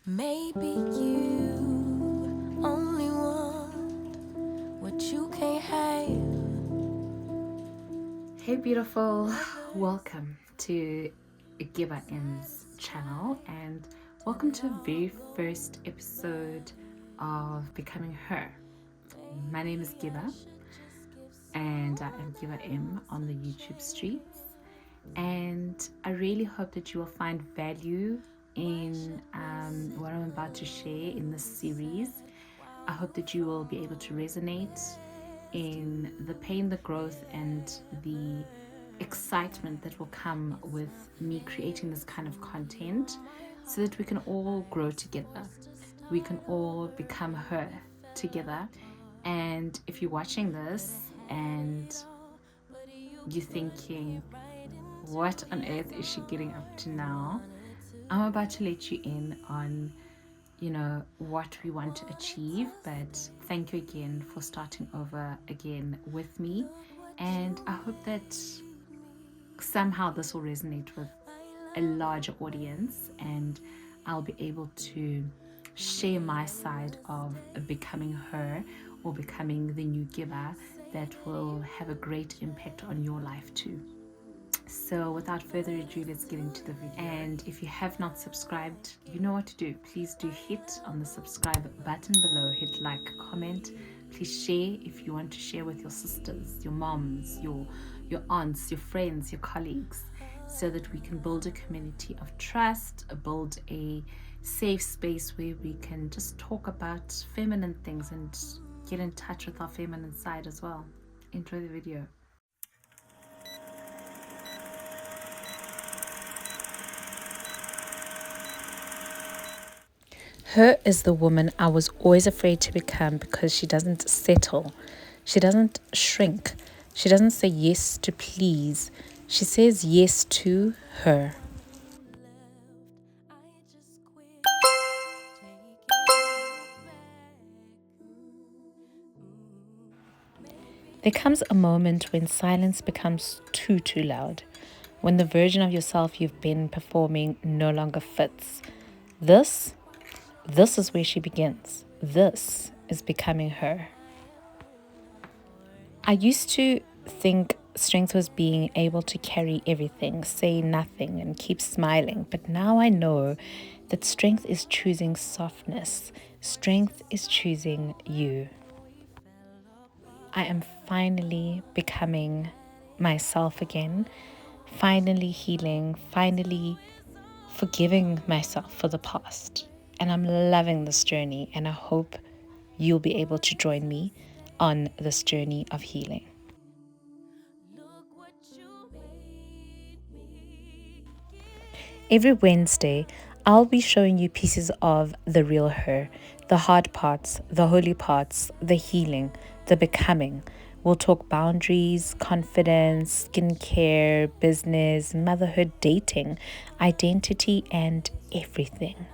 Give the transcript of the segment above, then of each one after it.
Maybe you only want what you can't have. Hey beautiful, welcome to Giver M's channel and welcome to the very first episode of Becoming Her. My name is Giver and I am Giver M on the YouTube streets, and I really hope that you will find value in what I'm about to share in this series. I hope that you will be able to resonate in the pain, the growth, and the excitement that will come with me creating this kind of content so that we can all grow together. We can all become her together. And if you're watching this and you're thinking, what on earth is she getting up to now? I'm about to let you in on what we want to achieve, but thank you again for starting over again with me, and I hope that somehow this will resonate with a larger audience and I'll be able to share my side of becoming her or becoming the new giver that will have a great impact on your life too. So without further ado, let's get into the video. And if you have not subscribed, you know what to do. Please do hit on the subscribe button below, hit like, comment. Please share if you want to share with your sisters, your moms, your aunts, your friends, your colleagues, so that we can build a community of trust, build a safe space where we can just talk about feminine things and get in touch with our feminine side as well. Enjoy the video. Her is the woman I was always afraid to become because she doesn't settle. She doesn't shrink. She doesn't say yes to please. She says yes to her. There comes a moment when silence becomes too loud, when the version of yourself you've been performing no longer fits. This is where she begins. This is becoming her. I used to think strength was being able to carry everything, say nothing, and keep smiling. But now I know that strength is choosing softness. Strength is choosing you. I am finally becoming myself again, finally healing, finally forgiving myself for the past. And I'm loving this journey, and I hope you'll be able to join me on this journey of healing. Every Wednesday, I'll be showing you pieces of the real her, the hard parts, the holy parts, the healing, the becoming. We'll talk boundaries, confidence, skincare, business, motherhood, dating, identity, and everything.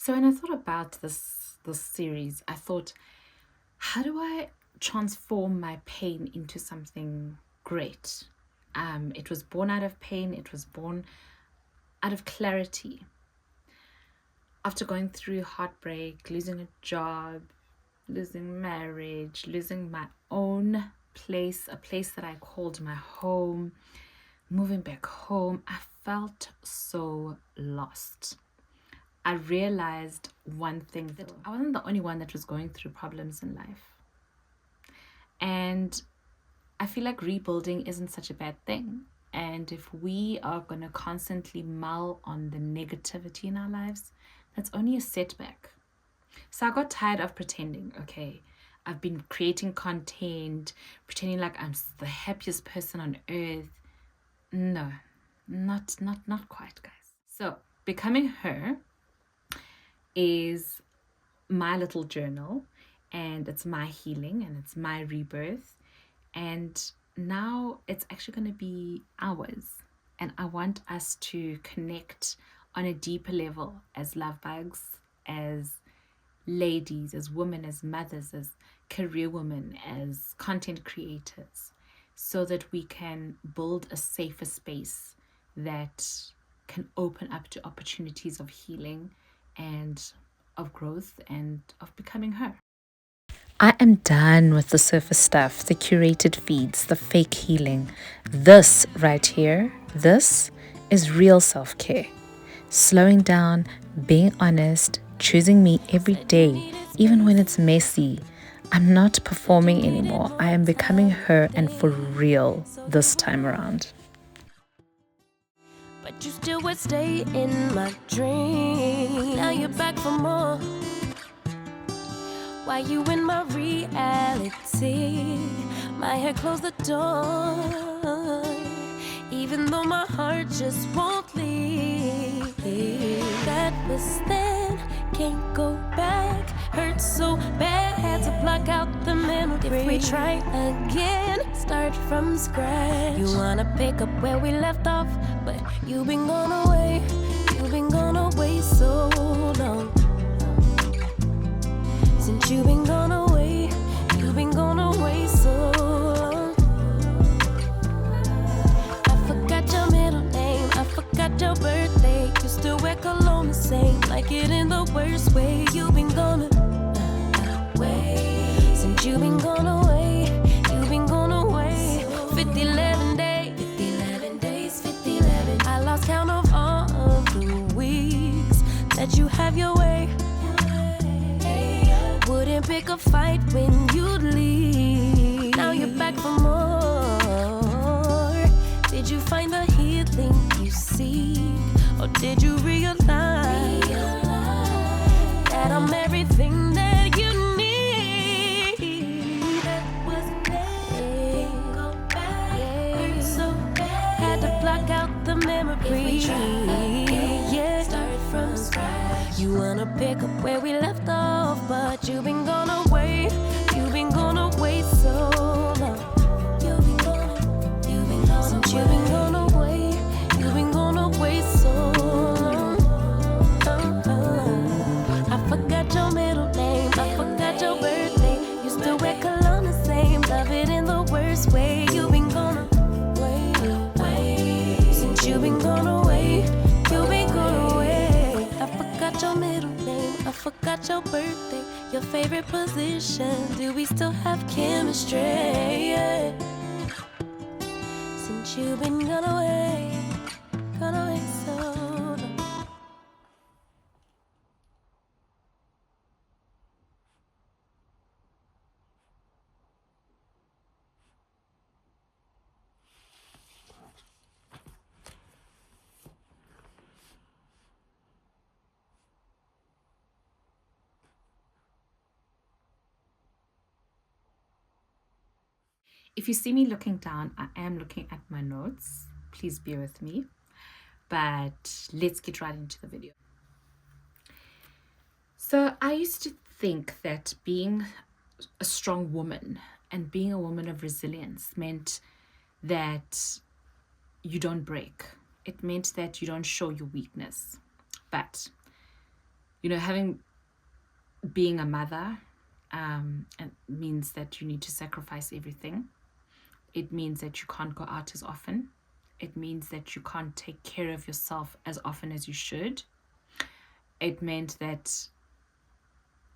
So when I thought about this series, I thought, how do I transform my pain into something great? It was born out of pain. It was born out of clarity. After going through heartbreak, losing a job, losing marriage, losing my own place, a place that I called my home, moving back home, I felt so lost. I realized one thing, that I wasn't the only one that was going through problems in life. And I feel like rebuilding isn't such a bad thing. And if we are going to constantly mull on the negativity in our lives, that's only a setback. So I got tired of pretending, okay? I've been creating content, pretending like I'm the happiest person on earth. No, not quite, guys. So Becoming Her is my little journal, and it's my healing, and it's my rebirth. And now it's actually going to be ours. And I want us to connect on a deeper level as love bugs, as ladies, as women, as mothers, as career women, as content creators, so that we can build a safer space that can open up to opportunities of healing and of growth and of becoming her. I am done with the surface stuff, the curated feeds, the fake healing. This right here, this is real self-care. Slowing down, being honest, choosing me every day, even when it's messy. I'm not performing anymore. I am becoming her, and for real this time around. But you still would stay in my dream. Now you're back for more. Why you in my reality? My hair closed the door. Even though my heart just won't leave. That was then, can't go back. Hurt so bad, had to block out the memory. If we try again, start from scratch. You wanna pick up where we left off, but you've been gone away. You've been gone away so long. Since you've been gone away, you've been gone away so long. I forgot your middle name, I forgot your birthday. You still wear cologne the same, like it in the worst way. You've been gone away. Since you've been gone away, you've been gone away. 50, 11 days, 50, 11 days, 50, 11. I lost count of all of the weeks that you have your way. Wouldn't pick a fight when you'd leave. Now you're back for more. Did you find the healing you seek? Or did you realize that I'm everything that you need? That was there. Go back. Hurt so bad. Had to block out the memory. Yeah. Start from scratch. You wanna pick up where we left off, but you've been gone away. You've been gone away so long. You've been gone since you've been gone away. You've been gone away so long. I forgot your middle name, I forgot your birthday. You still wear cologne the same, love it in the worst way. You've been gone away, since you've been gone away. You've been gone away. I forgot your middle name, I forgot your birthday, your favorite position. Do we still have chemistry? Yeah. Since you've been gone away so long. If you see me looking down, I am looking at my notes. Please bear with me. But let's get right into the video. So I used to think that being a strong woman and being a woman of resilience meant that you don't break. It meant that you don't show your weakness. But, being a mother it means that you need to sacrifice everything. It means that you can't go out as often. It means that you can't take care of yourself as often as you should. It meant that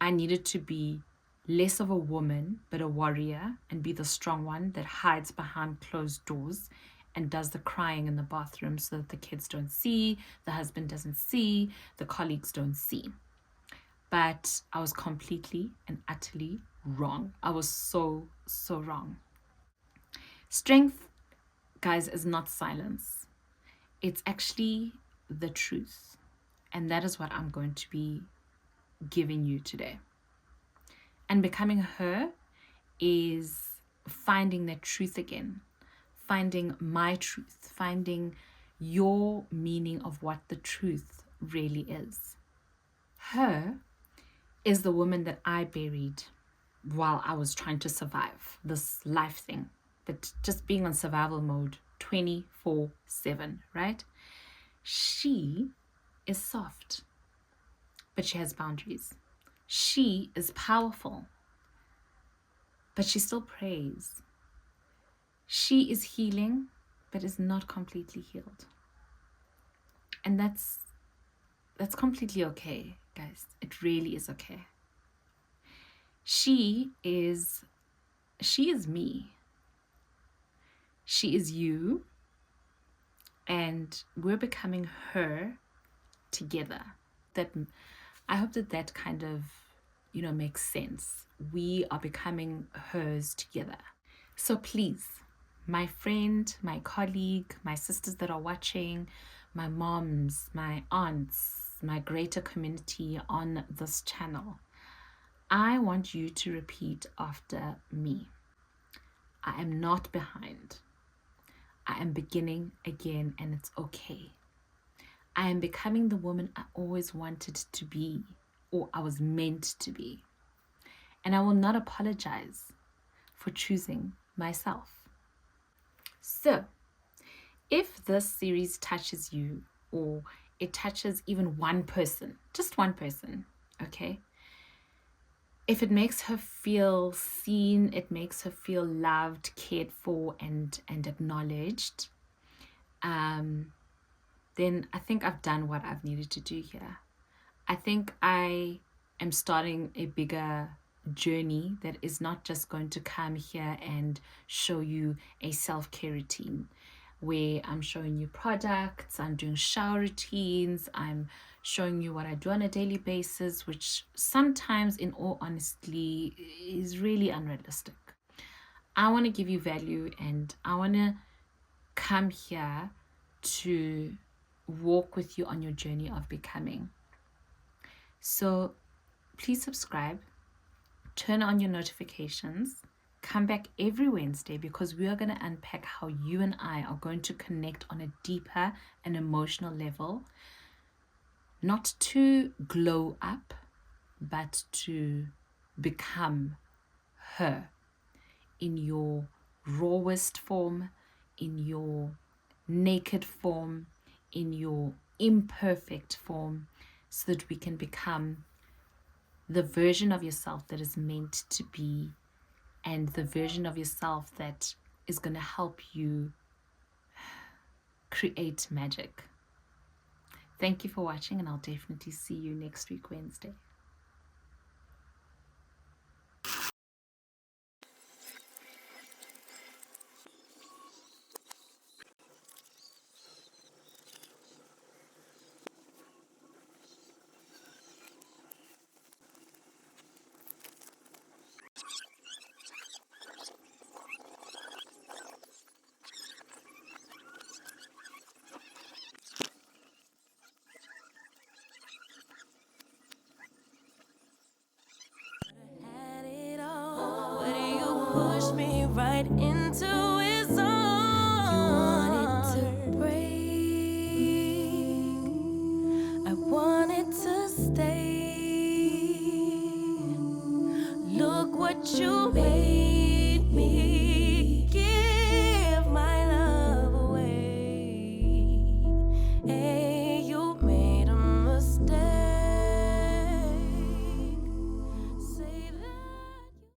I needed to be less of a woman, but a warrior, and be the strong one that hides behind closed doors and does the crying in the bathroom so that the kids don't see, the husband doesn't see, the colleagues don't see. But I was completely and utterly wrong. I was so wrong. Strength guys, is not silence. It's actually the truth. And that is what I'm going to be giving you today. And becoming her is finding that truth again, finding my truth, finding your meaning of what the truth really is. Her is the woman that I buried while I was trying to survive this life thing, but just being on survival mode 24/7, right? She is soft, but she has boundaries. She is powerful, but she still prays. She is healing, but is not completely healed. And that's completely okay, guys. It really is okay. She is me. She is you. And we're becoming her together. I hope that kind of, makes sense. We are becoming hers together. So please, my friend, my colleague, my sisters that are watching, my moms, my aunts, my greater community on this channel, I want you to repeat after me. I am not behind. I am beginning again, and it's okay. I am becoming the woman I always wanted to be, or I was meant to be. And I will not apologize for choosing myself. So, if this series touches you, or it touches even one person, just one person, okay? If it makes her feel seen, it makes her feel loved, cared for, and acknowledged, then I think I've done what I've needed to do here. I think I am starting a bigger journey that is not just going to come here and show you a self-care routine where I'm showing you products, I'm doing shower routines, I'm showing you what I do on a daily basis, which sometimes, in all honesty, is really unrealistic. I want to give you value, and I want to come here to walk with you on your journey of becoming. So please subscribe, turn on your notifications, come back every Wednesday, because we are going to unpack how you and I are going to connect on a deeper and emotional level, not to glow up, but to become her in your rawest form, in your naked form, in your imperfect form, so that we can become the version of yourself that is meant to be, and the version of yourself that is going to help you create magic. Thank you for watching, and I'll definitely see you next week, Wednesday. Had it all, but you pushed me right into his arms. You wanted to break, I wanted to stay. Look what you made me.